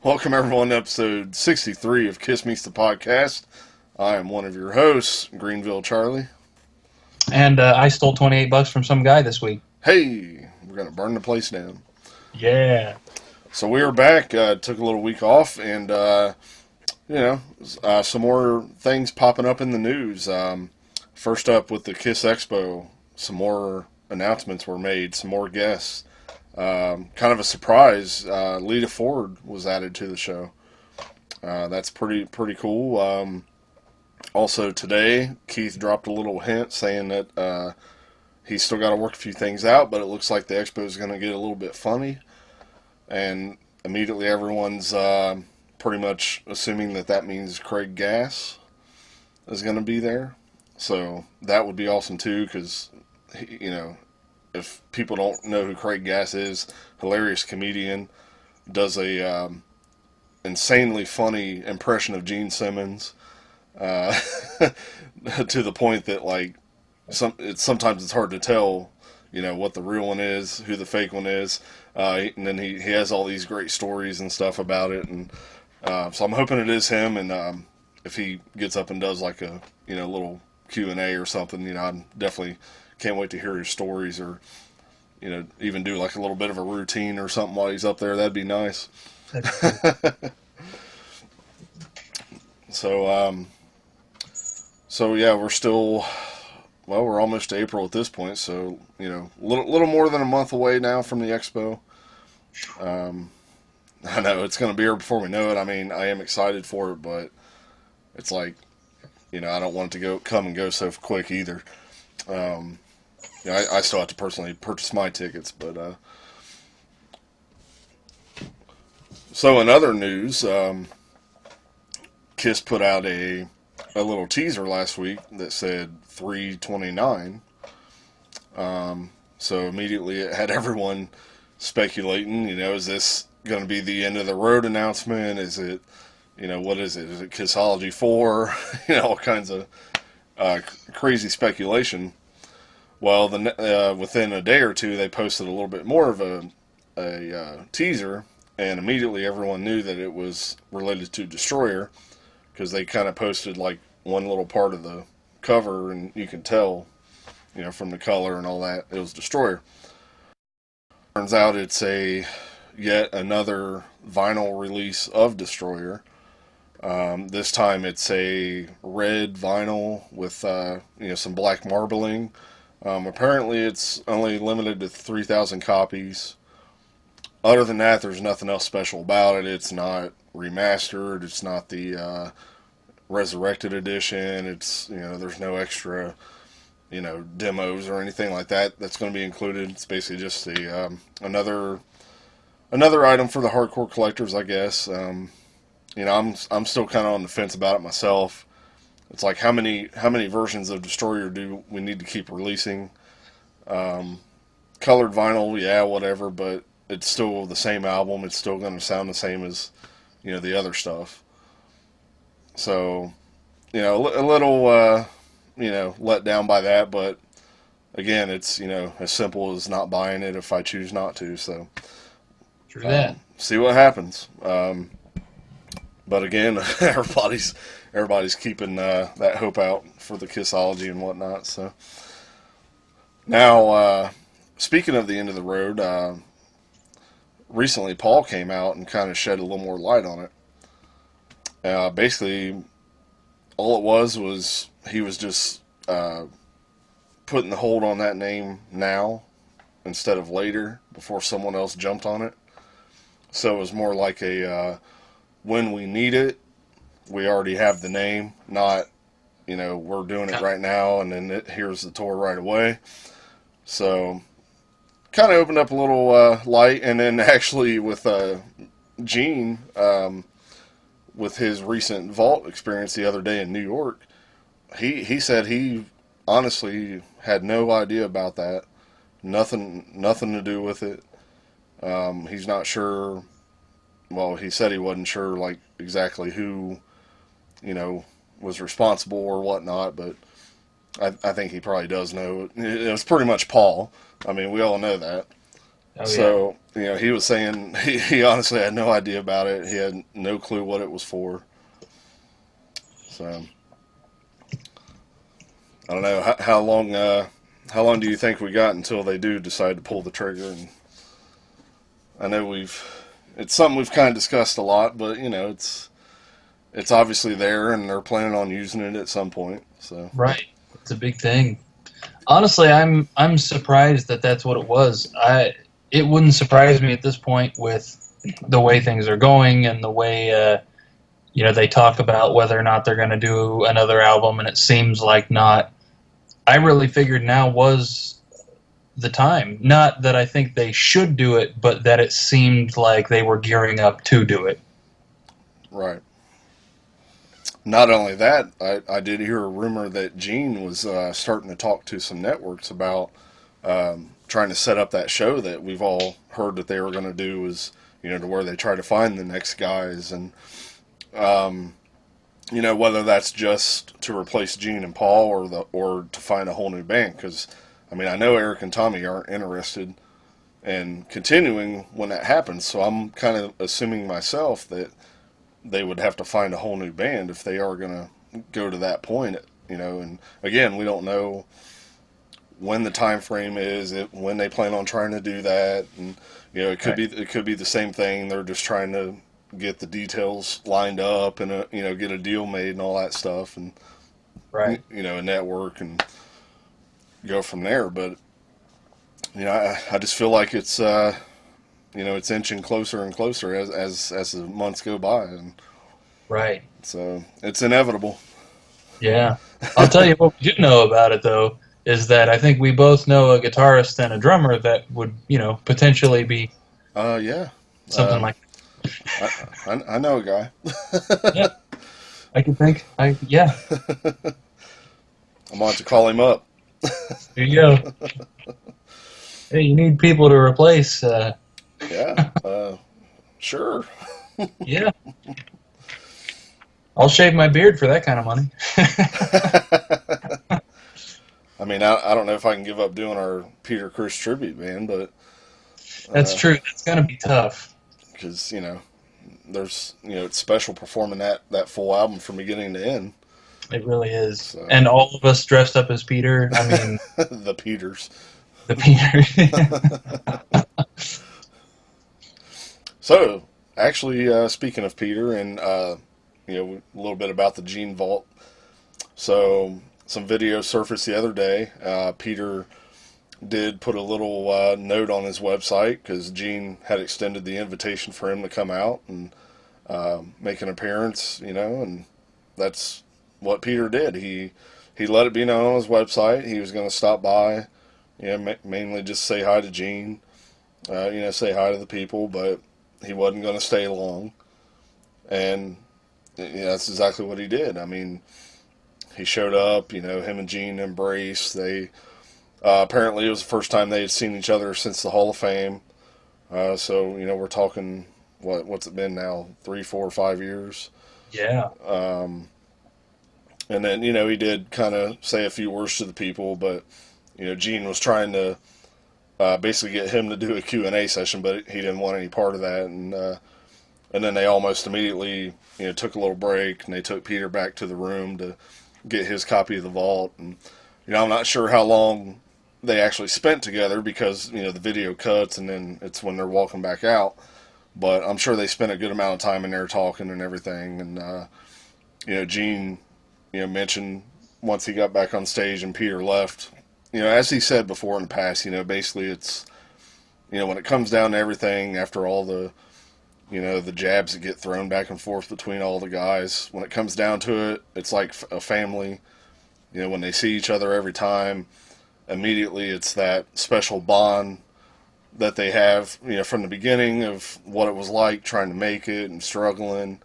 Welcome everyone to episode 63 of Kiss Meets the Podcast. I am one of your hosts, Greenville Charlie. And I stole $28 from some guy this week. Hey, we're going to burn the place down. Yeah. So we are back, took a little week off, and, some more things popping up in the news. First up with the Kiss Expo, some more announcements were made, some more guests. Kind of a surprise, Lita Ford was added to the show. That's pretty cool. Also today, Keith dropped a little hint saying that he's still got to work a few things out, but it looks like the expo is going to get a little bit funny. And immediately everyone's pretty much assuming that means Craig Gass is going to be there. So that would be awesome too, because, if people don't know who Craig Gass is, hilarious comedian, does a insanely funny impression of Gene Simmons, to the point that sometimes it's hard to tell, what the real one is, who the fake one is, and then he has all these great stories and stuff about it, and so I'm hoping it is him, and if he gets up and does like a little Q&A or something, I definitely can't wait to hear his stories, or even do like a little bit of a routine or something while he's up there. That'd be nice. So yeah, we're almost to April at this point. So little more than a month away now from the expo. I know it's going to be here before we know it. I mean, I am excited for it, but it's like, I don't want it to come and go so quick either. I still have to personally purchase my tickets, but so in other news, Kiss put out a little teaser last week that said 3/29. So immediately it had everyone speculating, is this going to be the end of the road announcement? Is it, what is it? Is it Kissology 4? All kinds of crazy speculation. Well, within a day or two, they posted a little bit more of a teaser, and immediately everyone knew that it was related to Destroyer, because they kind of posted like one little part of the cover, and you can tell, from the color and all that, it was Destroyer. Turns out it's yet another vinyl release of Destroyer. This time it's a red vinyl with some black marbling. Apparently it's only limited to 3,000 copies. Other than that, there's nothing else special about it. It's not remastered. It's not the resurrected edition. It's, there's no extra, demos or anything like that that's going to be included. It's basically just another item for the hardcore collectors, I guess. I'm still kind of on the fence about it myself. It's like, how many versions of Destroyer do we need to keep releasing? Colored vinyl, yeah, whatever, but it's still the same album. It's still going to sound the same as, the other stuff. So, a little, let down by that, but again, it's, as simple as not buying it if I choose not to, so. True that. See what happens. But again, everybody's keeping that hope out for the Kissology and whatnot. So now, speaking of the end of the road, recently Paul came out and kind of shed a little more light on it. Basically, all it was he was just putting the hold on that name now instead of later, before someone else jumped on it. So it was more like a when we need it, we already have the name, not, we're doing it right now and then here's the tour right away. So kind of opened up a little light. And then actually with Gene, with his recent vault experience the other day in New York, he said he honestly had no idea about that. Nothing to do with it. He's not sure. Well, he said he wasn't sure, like, exactly who, was responsible or whatnot, but I think he probably does know. It was pretty much Paul. I mean, we all know that. Oh, So he was saying he honestly had no idea about it. He had no clue what it was for. So I don't know how long do you think we got until they do decide to pull the trigger? And I know it's something we've kind of discussed a lot, but it's obviously there, and they're planning on using it at some point. So Right. It's a big thing. Honestly, I'm surprised that that's what it was. It wouldn't surprise me at this point with the way things are going and the way they talk about whether or not they're going to do another album, and it seems like not. I really figured now was the time. Not that I think they should do it, but that it seemed like they were gearing up to do it. right. Not only that, I did hear a rumor that Gene was starting to talk to some networks about trying to set up that show that we've all heard that they were going to do, is to where they try to find the next guys, and whether that's just to replace Gene and Paul, or to find a whole new band. Because I mean, I know Eric and Tommy aren't interested in continuing when that happens, so I'm kind of assuming myself that they would have to find a whole new band if they are going to go to that point. And again, we don't know when the time frame is, when they plan on trying to do that, and it could be the same thing. They're just trying to get the details lined up, and get a deal made and all that stuff, and Right. a network, and go from there. But I just feel like it's inching closer and closer as the months go by, and Right. so it's inevitable. Yeah. I'll tell you what we do know about it, though, is that I think we both know a guitarist and a drummer that would, potentially be Yeah. something like I know a guy. that. Yeah, I can think. Yeah, I'm going to call him up. there you go. Hey, you need people to replace. Yeah. Sure. Yeah. I'll shave my beard for that kind of money. I mean, I don't know if I can give up doing our Peter Criss tribute band, but That's true. That's going to be tough. because there's it's special performing that full album from beginning to end. It really is. So And all of us dressed up as Peter. I mean, the Peters. the Peter. So actually, speaking of Peter, and a little bit about the Gene Vault. So some video surfaced the other day. Peter did put a little note on his website because Gene had extended the invitation for him to come out and make an appearance, and that's what Peter did. He let it be known on his website he was going to stop by, mainly just say hi to Gene, say hi to the people, but he wasn't going to stay long, and that's exactly what he did. I mean, he showed up, him and Gene embraced. They apparently it was the first time they had seen each other since the Hall of Fame. So we're talking what's it been now, 3, 4, 5 years. Yeah. And then he did kind of say a few words to the people, but Gene was trying to basically get him to do a Q&A session, but he didn't want any part of that, and then they almost immediately took a little break, and they took Peter back to the room to get his copy of the vault. And I'm not sure how long they actually spent together because the video cuts and then it's when they're walking back out, but I'm sure they spent a good amount of time in there talking and everything. And Gene mentioned once he got back on stage and Peter left, as he said before in the past, basically it's when it comes down to everything, after all the the jabs that get thrown back and forth between all the guys, when it comes down to it, it's like a family. When they see each other every time, immediately it's that special bond that they have, from the beginning of what it was like trying to make it and struggling,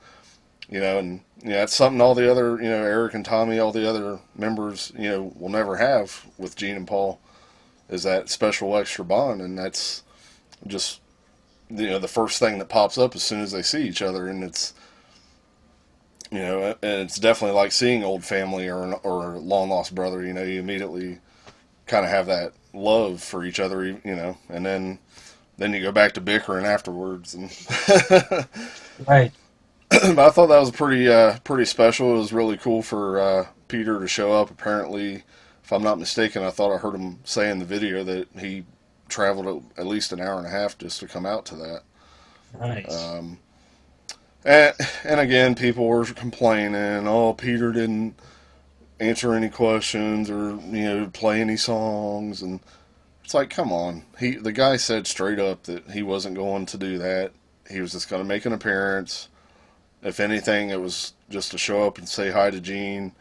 and it's something all the other, Eric and Tommy, all the other members, will never have with Gene and Paul, is that special extra bond. And that's just the first thing that pops up as soon as they see each other, and it's and it's definitely like seeing old family or a long lost brother. You immediately kind of have that love for each other, and then then you go back to bickering afterwards. And Right. but I thought that was pretty special. It was really cool for Peter to show up. Apparently, if I'm not mistaken, I thought I heard him say in the video that he traveled at least an hour and a half just to come out to that. Nice. Um, and again, people were complaining, oh, Peter didn't answer any questions or play any songs, and it's like, come on. The guy said straight up that he wasn't going to do that. He was just going to make an appearance. If anything, it was just to show up and say hi to Gene,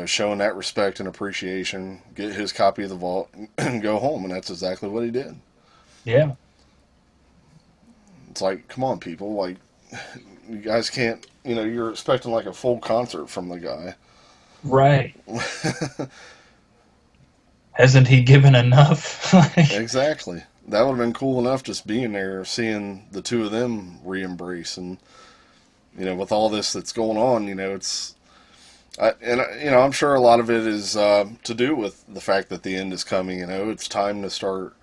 showing that respect and appreciation, get his copy of the vault, and go home. And that's exactly what he did. Yeah. It's like, come on, people. Like, you guys can't, you're expecting like a full concert from the guy. Right. Hasn't he given enough? Exactly. That would have been cool enough just being there, seeing the two of them re-embrace. And, with all this that's going on, I'm sure a lot of it is to do with the fact that the end is coming. It's time to start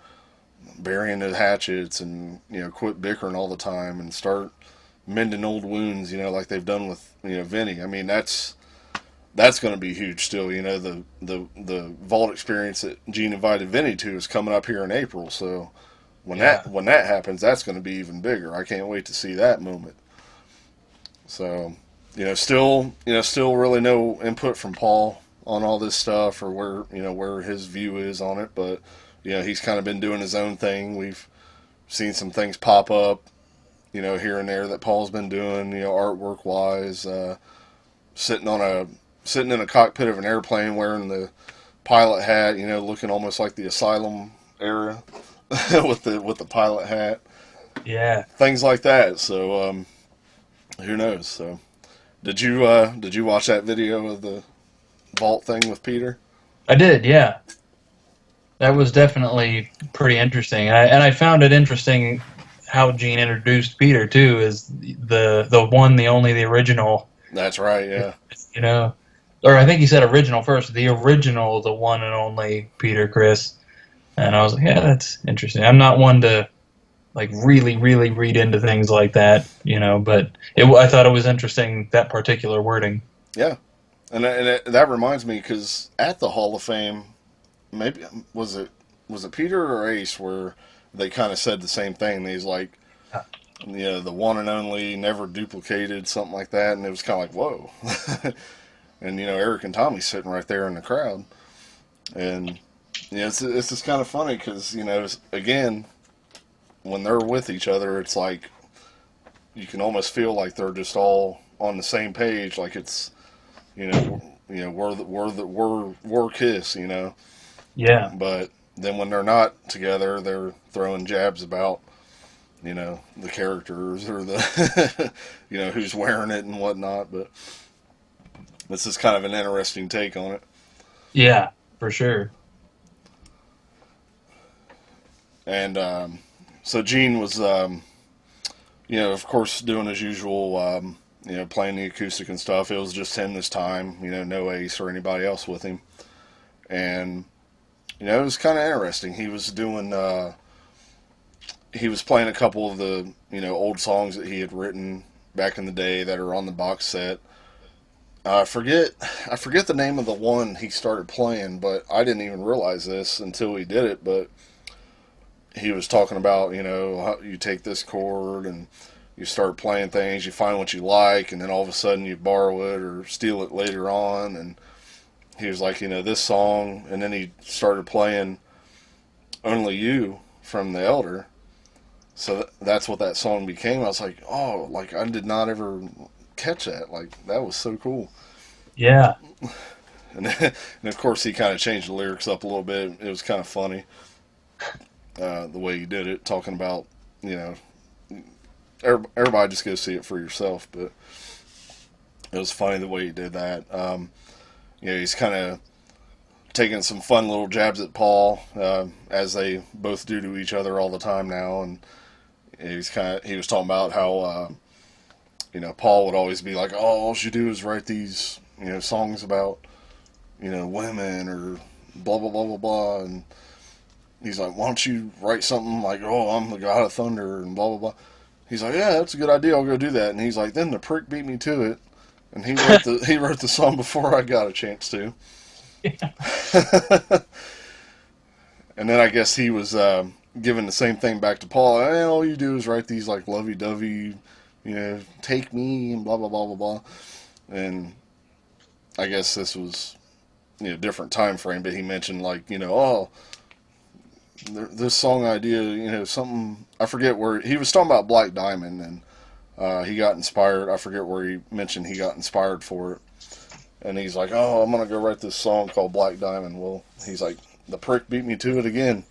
burying the hatchets and, quit bickering all the time and start mending old wounds, like they've done with, Vinny. I mean, that's going to be huge still. The vault experience that Gene invited Vinny to is coming up here in April. So when that happens, that's going to be even bigger. I can't wait to see that moment. So, still really no input from Paul on all this stuff or where his view is on it. But, he's kind of been doing his own thing. We've seen some things pop up, here and there that Paul's been doing, artwork wise, sitting in a cockpit of an airplane wearing the pilot hat, looking almost like the Asylum era with the pilot hat. Yeah. Things like that. So, who knows? So, did you watch that video of the vault thing with Peter? I did, yeah. That was definitely pretty interesting. And I found it interesting how Gene introduced Peter, too, as the one, the only, the original. That's right, yeah. Or I think he said original first. The original, the one and only Peter Criss. And I was like, yeah, that's interesting. I'm not one to like really, really read into things like that, but I thought it was interesting, that particular wording. Yeah. And that reminds me, because at the Hall of Fame, maybe, was it Peter or Ace where they kind of said the same thing? He's like, the one and only, never duplicated, something like that. And it was kind of like, whoa. And, Eric and Tommy sitting right there in the crowd. And, it's just kind of funny because, again, when they're with each other, it's like you can almost feel like they're just all on the same page. Like it's, we're Kiss, Yeah. But then when they're not together, they're throwing jabs about, the characters or the, who's wearing it and whatnot. But this is kind of an interesting take on it. Yeah, for sure. And so Gene was, of course, doing his usual, playing the acoustic and stuff. It was just him this time, no Ace or anybody else with him. And, it was kind of interesting. He was doing, he was playing a couple of the, old songs that he had written back in the day that are on the box set. I forget the name of the one he started playing, but I didn't even realize this until he did it. But he was talking about, how you take this chord and you start playing things, you find what you like, and then all of a sudden you borrow it or steal it later on. And he was like, this song, and then he started playing Only You from The Elder. So that's what that song became. I was like, oh, like I did not ever catch that. Like that was so cool. Yeah. And of course he kind of changed the lyrics up a little bit. It was kind of funny the way he did it, talking about everybody just go see it for yourself. But it was funny the way he did that. He's kind of taking some fun little jabs at Paul as they both do to each other all the time now, and he was talking about how Paul would always be like, oh, all you do is write these songs about women or blah blah blah blah blah, and he's like, why don't you write something like, oh, I'm the god of thunder and blah, blah, blah. He's like, yeah, that's a good idea. I'll go do that. And he's like, then the prick beat me to it. And he wrote the song before I got a chance to. Yeah. And then I guess he was giving the same thing back to Paul. Hey, all you do is write these like lovey-dovey, take me and blah, blah, blah, blah, blah. And I guess this was, different time frame, but he mentioned like, this song idea, something, I forget where, he was talking about Black Diamond, and he got inspired. I forget where he mentioned he got inspired for it. And he's like, oh, I'm going to go write this song called Black Diamond. Well, he's like, the prick beat me to it again.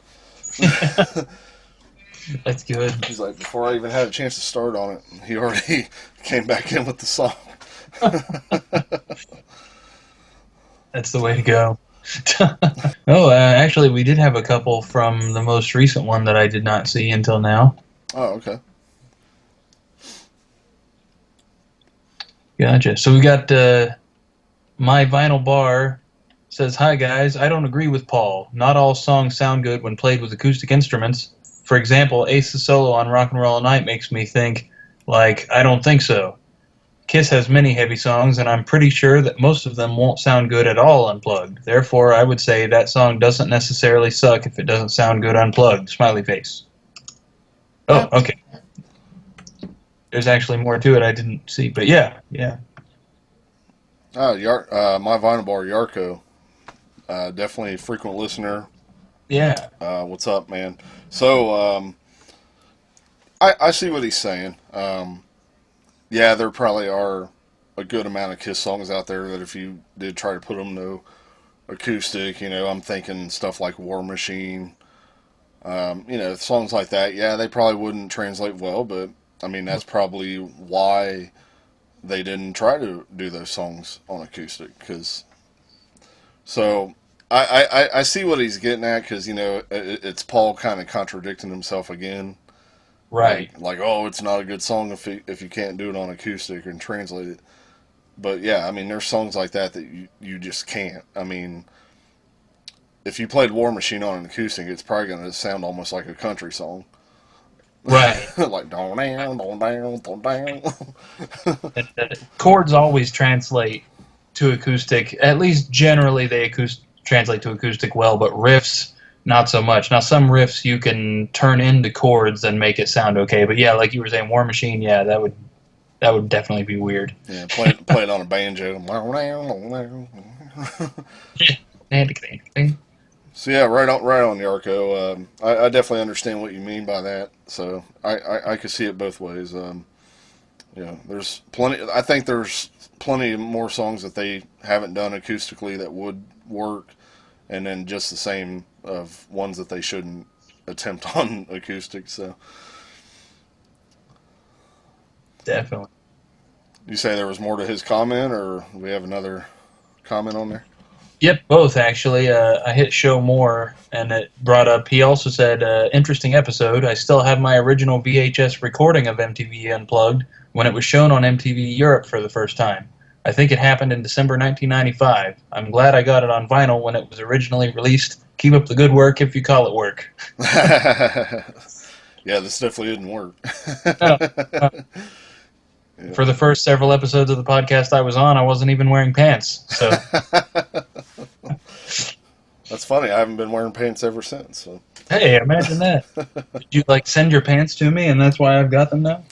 That's good. He's like, before I even had a chance to start on it, he already came back in with the song. That's the way to go. Actually, we did have a couple from the most recent one that I did not see until now. Oh, okay. Gotcha. So we got My Vinyl Bar says, hi guys, I don't agree with Paul. Not all songs sound good when played with acoustic instruments. For example, Ace's solo on Rock and Roll All Night makes me think, like, I don't think so. Kiss has many heavy songs, and I'm pretty sure that most of them won't sound good at all unplugged. Therefore, I would say that song doesn't necessarily suck if it doesn't sound good unplugged. Smiley face. Oh, okay. There's actually more to it I didn't see, but yeah. My Vinyl Bar, Yarko. Definitely a frequent listener. Yeah. What's up, man? So, I see what he's saying. Yeah, there probably are a good amount of Kiss songs out there that if you did try to put them to acoustic, I'm thinking stuff like War Machine, songs like that. Yeah, they probably wouldn't translate well, but I mean, that's probably why they didn't try to do those songs on acoustic. So I see what he's getting at, because it's Paul kind of contradicting himself again. Right. Like, oh, it's not a good song if you can't do it on acoustic and translate it. But yeah, I mean, there's songs like that you just can't. I mean, if you played War Machine on an acoustic, it's probably going to sound almost like a country song. Right. Like, don down, don down, don down. Chords always translate to acoustic. At least generally they translate to acoustic well, but riffs, not so much. Now, some riffs you can turn into chords and make it sound okay, but yeah, like you were saying, War Machine, yeah, that would definitely be weird. Yeah, play it on a banjo. So yeah, right on Yarko. I definitely understand what you mean by that. So I could see it both ways. There's plenty. I think there's plenty more songs that they haven't done acoustically that would work, and then just the same of ones that they shouldn't attempt on acoustic. So Definitely. you say there was more to his comment, or do we have another comment on there? Yep, both actually. I hit show more, and it brought up. He also said, "Interesting episode. I still have my original VHS recording of MTV Unplugged when it was shown on MTV Europe for the first time. I think it happened in December 1995. I'm glad I got it on vinyl when it was originally released. Keep up the good work if you call it work." Yeah, this definitely didn't work. Yeah. For the first several episodes of the podcast I was on, I wasn't even wearing pants. So that's funny. I haven't been wearing pants ever since. So. Hey, imagine that. Did you send your pants to me, and that's why I've got them now?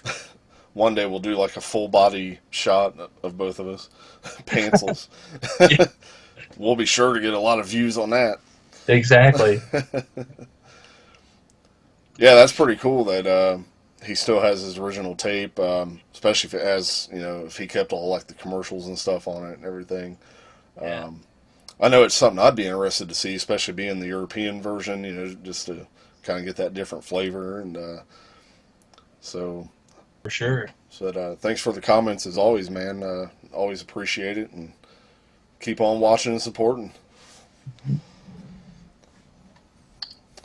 One day we'll do a full body shot of both of us, pantsless. Yeah. We'll be sure to get a lot of views on that. Exactly. Yeah, that's pretty cool that he still has his original tape, especially if it has, if he kept all the commercials and stuff on it and everything. Yeah. I know it's something I'd be interested to see, especially being the European version, just to kind of get that different flavor. And so, For sure. So thanks for the comments as always, man. Always appreciate it, and keep on watching and supporting.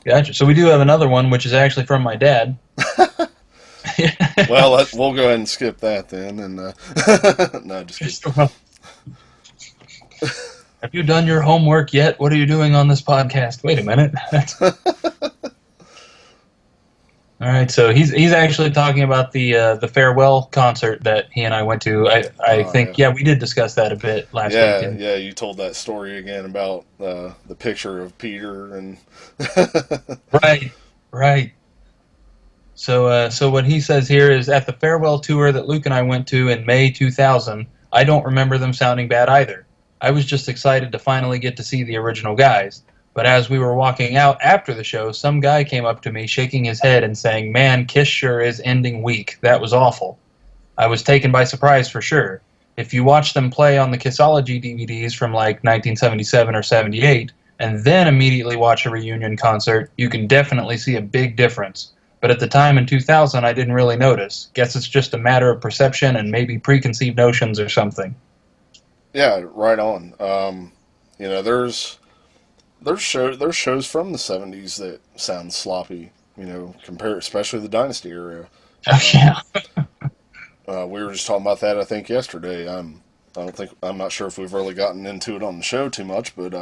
Gotcha. So we do have another one, which is actually from my dad. Well, we'll go ahead and skip that then. And no, just kidding. Have you done your homework yet? What are you doing on this podcast? Wait a minute. All right, so he's actually talking about the farewell concert that he and I went to. I Oh think yeah, yeah, we did discuss that a bit last week, yeah, and yeah. You told that story again about the picture of Peter and right, right. So what he says here is at the farewell tour that Luke and I went to in May 2000. I don't remember them sounding bad either. I was just excited to finally get to see the original guys. But as we were walking out after the show, some guy came up to me shaking his head and saying, "Man, Kiss sure is ending weak. That was awful." I was taken by surprise for sure. If you watch them play on the Kissology DVDs from like 1977 or 78, and then immediately watch a reunion concert, you can definitely see a big difference. But at the time in 2000, I didn't really notice. Guess it's just a matter of perception and maybe preconceived notions or something. yeah, right on. You know, there's shows from the '70s that sound sloppy. You know, compare especially the Dynasty era. Oh, Um, yeah. we were just talking about that I think yesterday. I'm not sure if we've really gotten into it on the show too much, but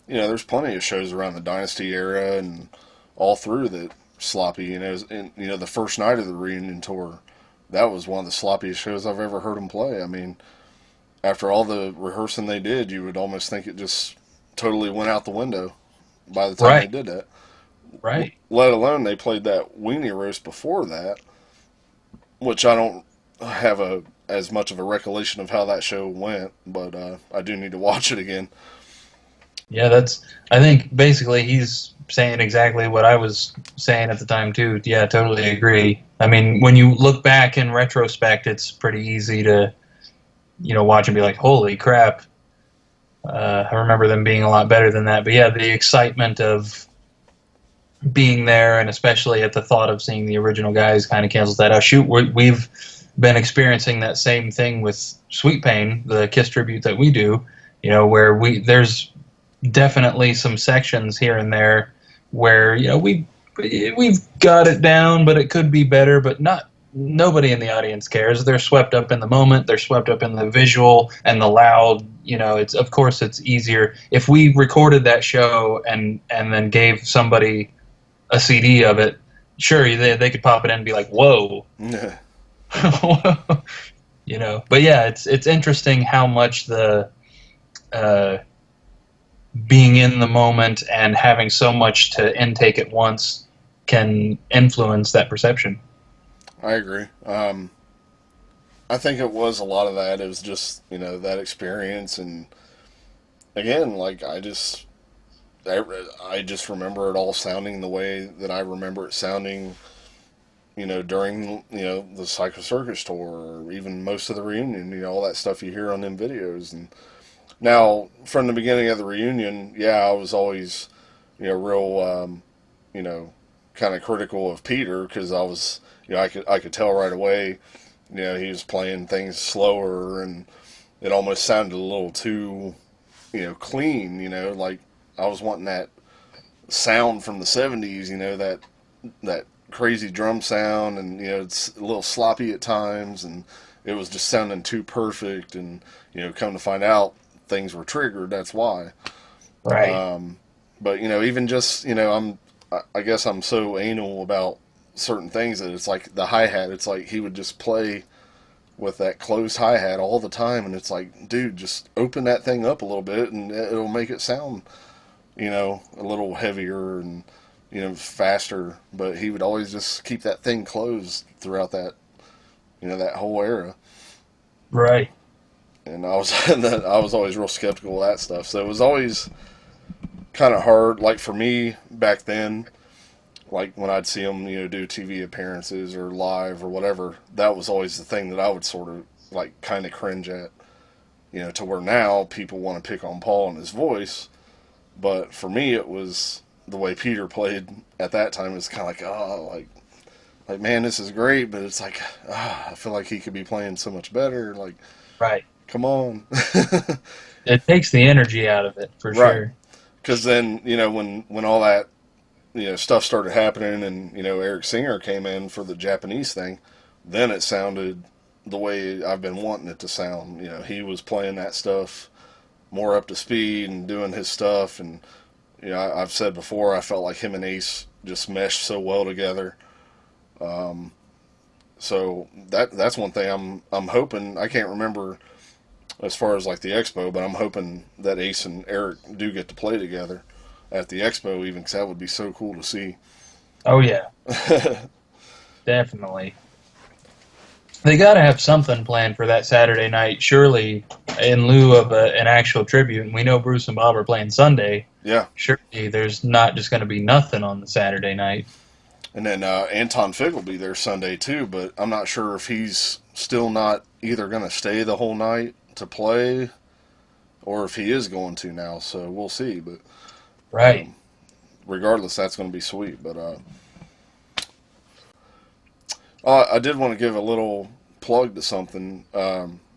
you know, there's plenty of shows around the Dynasty era and all through that sloppy. You know, and you know the first night of the reunion tour, that was one of the sloppiest shows I've ever heard them play. I mean, after all the rehearsing they did, you would almost think it just totally went out the window by the time they Right, did that. right. Let alone they played that weenie roast before that, which I don't have a as much of a recollection of how that show went, but I do need to watch it again. Yeah, I think basically he's saying exactly what I was saying at the time, too. Yeah, totally agree. I mean, when you look back in retrospect, it's pretty easy to watch and be like, holy crap. I remember them being a lot better than that. But yeah, the excitement of being there, and especially at the thought of seeing the original guys, kind of cancels that out. Shoot, we've been experiencing that same thing with Sweet Pain, the Kiss tribute that we do, where there's definitely some sections here and there where, we've got it down, but it could be better, but not nobody in the audience cares. They're swept up in the moment, they're swept up in the visual and the loud. It's, of course, it's easier if we recorded that show and then gave somebody a CD of it. Sure, they could pop it in and be like, whoa. But yeah, it's interesting how much the uh, being in the moment and having so much to intake at once can influence that perception. I agree. I think it was a lot of that. It was just that experience, and again, like I just remember it all sounding the way that I remember it sounding. During the Psycho Circus tour, or even most of the reunion. All that stuff you hear on them videos. And now, from the beginning of the reunion, yeah, I was always real you know kind of critical of Peter because I was I could tell right away he was playing things slower and it almost sounded a little too clean. Like I was wanting that sound from the '70s. That crazy drum sound, and it's a little sloppy at times, and it was just sounding too perfect. And come to find out, things were triggered. That's why. Right. But even just I guess I'm so anal about certain things that it's like the hi hat. It's like he would just play with that closed hi hat all the time, and it's like, dude, just open that thing up a little bit, and it'll make it sound a little heavier and faster. But he would always just keep that thing closed throughout that whole era. Right. And I was I was always real skeptical of that stuff. So it was always kind of hard. Like for me back then, like when I'd see him do TV appearances or live or whatever, that was always the thing that I would sort of like kind of cringe at. To where now people want to pick on Paul and his voice, but for me it was the way Peter played at that time. It's kind of like, oh, like man, this is great, but it's like, I feel like he could be playing so much better. Like, Right. come on. It takes the energy out of it for Right. sure. Because then when all that stuff started happening, and Eric Singer came in for the Japanese thing, then it sounded the way I've been wanting it to sound. He was playing that stuff more up to speed and doing his stuff, and I've said before, I felt like him and Ace just meshed so well together. So that's one thing I'm hoping. I can't remember as far as like the Expo, but I'm hoping that Ace and Eric do get to play together at the Expo, even because that would be so cool to see. Oh yeah, definitely. They got to have something planned for that Saturday night, surely, in lieu of an actual tribute. And we know Bruce and Bob are playing Sunday. Yeah. Surely there's not just going to be nothing on the Saturday night. And then Anton Fig will be there Sunday too, but I'm not sure if he's still not either going to stay the whole night to play or if he is going to now. So we'll see. But Right. Regardless, that's going to be sweet. But I did want to give a little plug to something.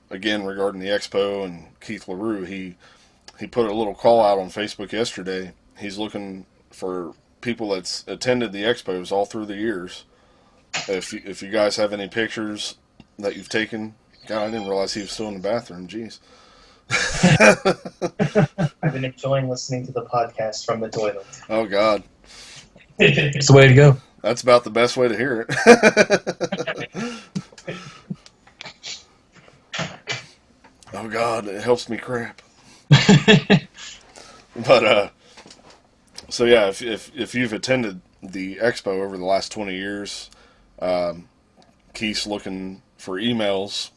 Again, regarding the Expo and Keith LaRue, he put a little call out on Facebook yesterday. He's looking for people that's attended the Expos all through the years. If you guys have any pictures that you've taken, God, I didn't realize he was still in the bathroom. Jeez. I've been enjoying listening to the podcast from the toilet. Oh God, It's the way to go. that's about the best way to hear it. Oh God, it helps me crap. But so yeah, if you've attended the Expo over the last 20 years, Keith's looking for emails,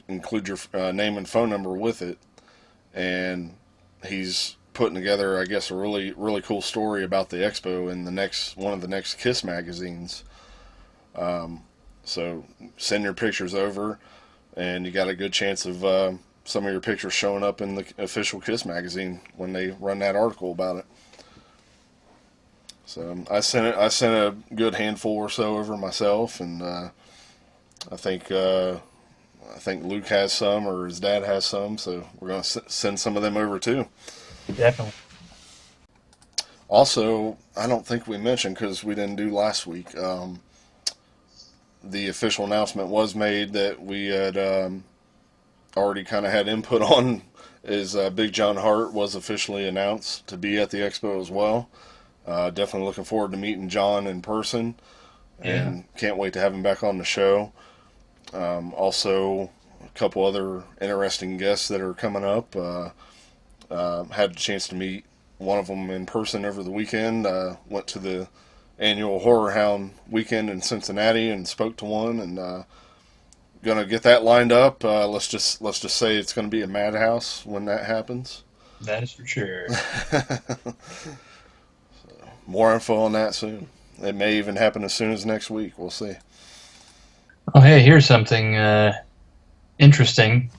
include your name and phone number with it, and he's putting together, I guess, a really cool story about the Expo in one of the next Kiss magazines. So send your pictures over, and you got a good chance of some of your pictures showing up in the official Kiss magazine when they run that article about it. So I sent a good handful or so over myself, and I think Luke has some, or his dad has some, so we're going to send some of them over too. Definitely. Also, I don't think we mentioned, because we didn't do last week, the official announcement was made that we had already kind of had input on, is Big John Hart was officially announced to be at the Expo as well. Definitely looking forward to meeting John in person, and can't wait to have him back on the show. Also, a couple other interesting guests that are coming up. Had a chance to meet one of them in person over the weekend. Went to the annual Horror Hound weekend in Cincinnati and spoke to one, and gonna get that lined up. Let's just say it's gonna be a madhouse when that happens. That is for sure. More info on that soon. It may even happen as soon as next week. We'll see. Oh, hey, here's something interesting.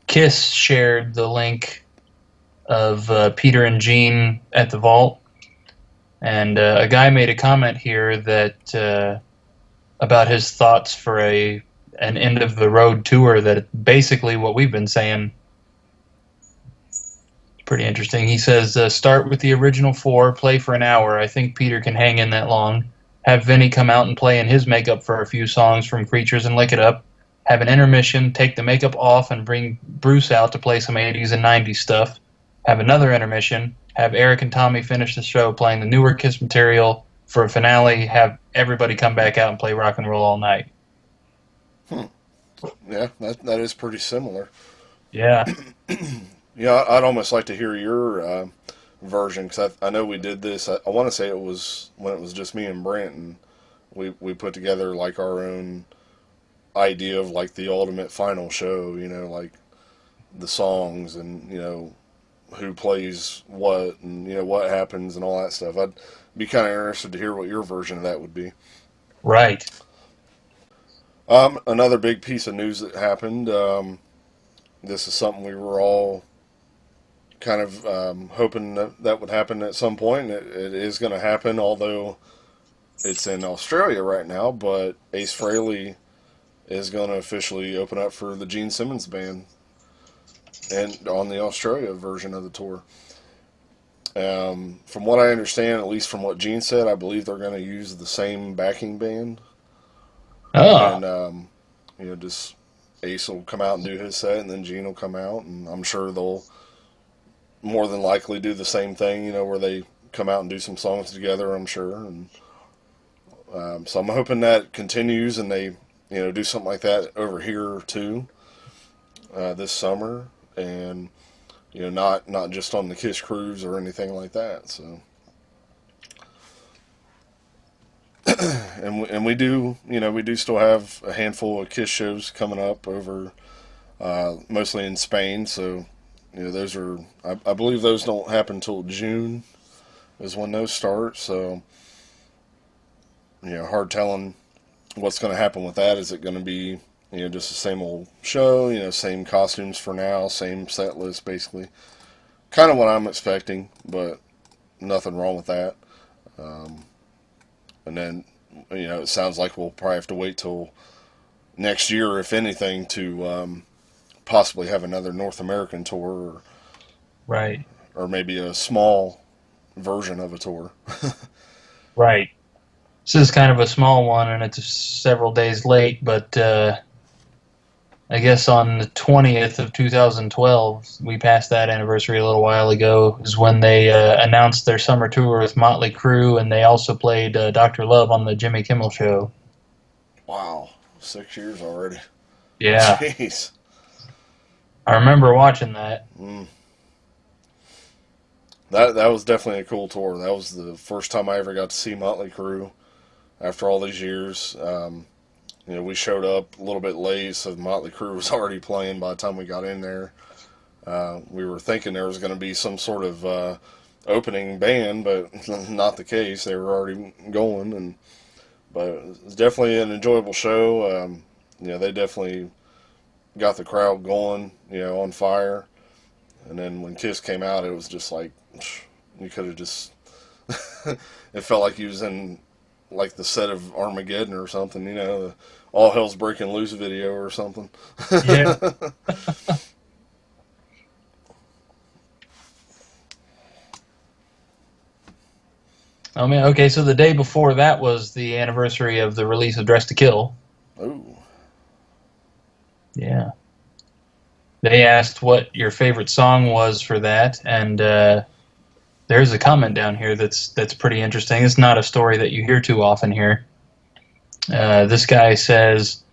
Kiss shared the link of Peter and Gene at the Vault, and a guy made a comment here that about his thoughts for an end of the road tour. That basically what we've been saying. Pretty interesting. He says, start with the original four, play for an hour. I think Peter can hang in that long. Have Vinny come out and play in his makeup for a few songs from Creatures and Lick It Up. Have an intermission, take the makeup off, and bring Bruce out to play some 80s and 90s stuff. Have another intermission. Have Eric and Tommy finish the show playing the newer Kiss material. For a finale, have everybody come back out and play rock and roll all night. Yeah, that is pretty similar. Yeah. Yeah, I'd almost like to hear your version, because I know we did this. I want to say it was when it was just me and Brent, and we put together like our own idea of like the ultimate final show, like the songs and, who plays what and, what happens and all that stuff. I'd be kind of interested to hear what your version of that would be. Right. Another big piece of news that happened, this is something we were all kind of hoping that would happen at some point. It is going to happen, although it's in Australia right now, but Ace Frehley is going to officially open up for the Gene Simmons band and on the Australia version of the tour. From what I understand, at least from what Gene said, I believe they're going to use the same backing band. Oh. And, just Ace will come out and do his set, and then Gene will come out, and I'm sure they'll more than likely do the same thing, where they come out and do some songs together, I'm sure. And So I'm hoping that continues and they, do something like that over here too this summer, and not just on the Kiss cruise or anything like that. So, and we do, we do still have a handful of Kiss shows coming up over, mostly in Spain. So, those are, I believe those don't happen until June is when those start. So, hard telling what's going to happen with that. Is it going to be, just the same old show, same costumes for now, same set list, basically. Kind of what I'm expecting, but nothing wrong with that. And then, it sounds like we'll probably have to wait till next year, if anything, to possibly have another North American tour, Right. or maybe a small version of a tour. Right. This is kind of a small one, and it's several days late, but I guess on the 20th of 2012, we passed that anniversary a little while ago, is when they announced their summer tour with Motley Crue, and they also played Dr. Love on the Jimmy Kimmel Show. Wow, 6 years already. Yeah. Jeez. I remember watching that. That was definitely a cool tour. That was the first time I ever got to see Motley Crue after all these years. We showed up a little bit late, so Motley Crue was already playing by the time we got in there. We were thinking there was going to be some sort of opening band, but not the case. They were already going, but it was definitely an enjoyable show. They definitely got the crowd going, on fire. And then when Kiss came out, it was just like, you could have just, it felt like you was in like the set of Armageddon or something, the All Hell's Breaking Loose video or something. Yeah. Oh man, okay, so the day before that was the anniversary of the release of Dress to Kill. Oh. Yeah. They asked what your favorite song was for that, and there's a comment down here that's pretty interesting. It's not a story that you hear too often here. This guy says,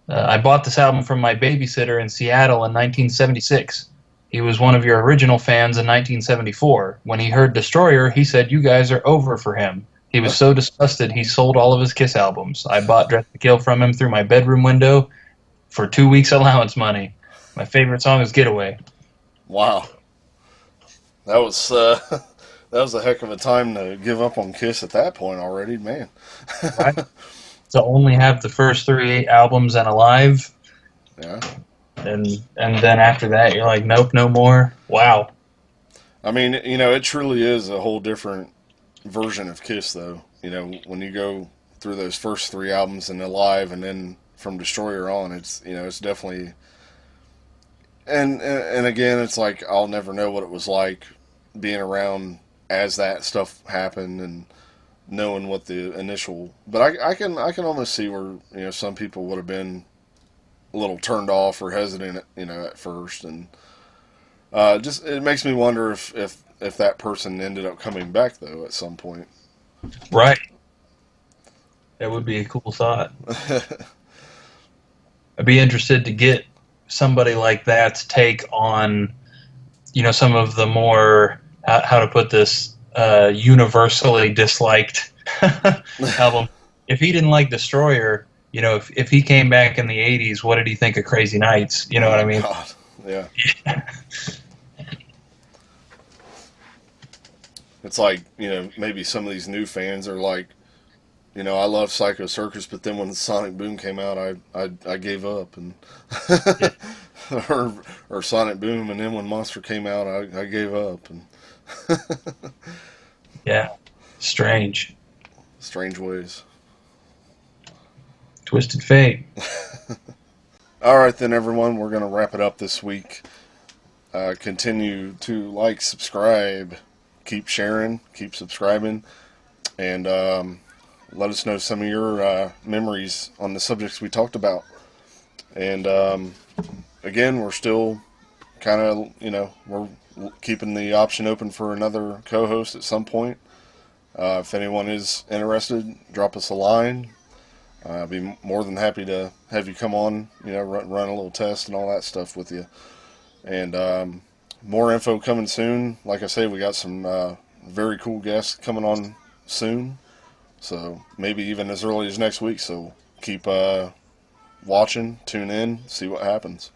I bought this album from my babysitter in Seattle in 1976. He was one of your original fans in 1974. When he heard Destroyer, he said you guys are over for him. He was so disgusted he sold all of his Kiss albums. I bought Dress to Kill from him through my bedroom window for 2 weeks allowance money. My favorite song is Getaway. Wow. That was that was a heck of a time to give up on Kiss at that point already, man. Right? To only have the first 3 albums and Alive. Yeah. And then after that, you're like, nope, no more. Wow. I mean, it truly is a whole different version of Kiss, though. When you go through those first 3 albums and Alive, and then from Destroyer on, it's it's definitely. And again, it's like I'll never know what it was like being around as that stuff happened and knowing what the initial. But I can almost see where some people would have been a little turned off or hesitant, at first, and just it makes me wonder if that person ended up coming back though at some point. Right. That would be a cool thought. I'd be interested to get somebody like that's take on, some of the more, how to put this, universally disliked album. If he didn't like Destroyer, if he came back in the 80s, what did he think of Crazy Nights? You know what I mean? God. Yeah. It's like, maybe some of these new fans are like, I love Psycho Circus, but then when Sonic Boom came out, I gave up, and or Sonic Boom, and then when Monster came out, I gave up, and yeah, strange ways, twisted fate. All right, then, everyone, we're gonna wrap it up this week. Continue to like, subscribe, keep sharing, keep subscribing, and let us know some of your memories on the subjects we talked about. And again, we're still kind of, we're keeping the option open for another co-host at some point. If anyone is interested, drop us a line. I'd be more than happy to have you come on, run a little test and all that stuff with you. And more info coming soon. Like I say, we got some very cool guests coming on soon. So maybe even as early as next week. So keep watching, tune in, see what happens.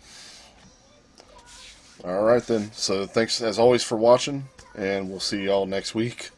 All right then. So thanks as always for watching, and we'll see y'all next week.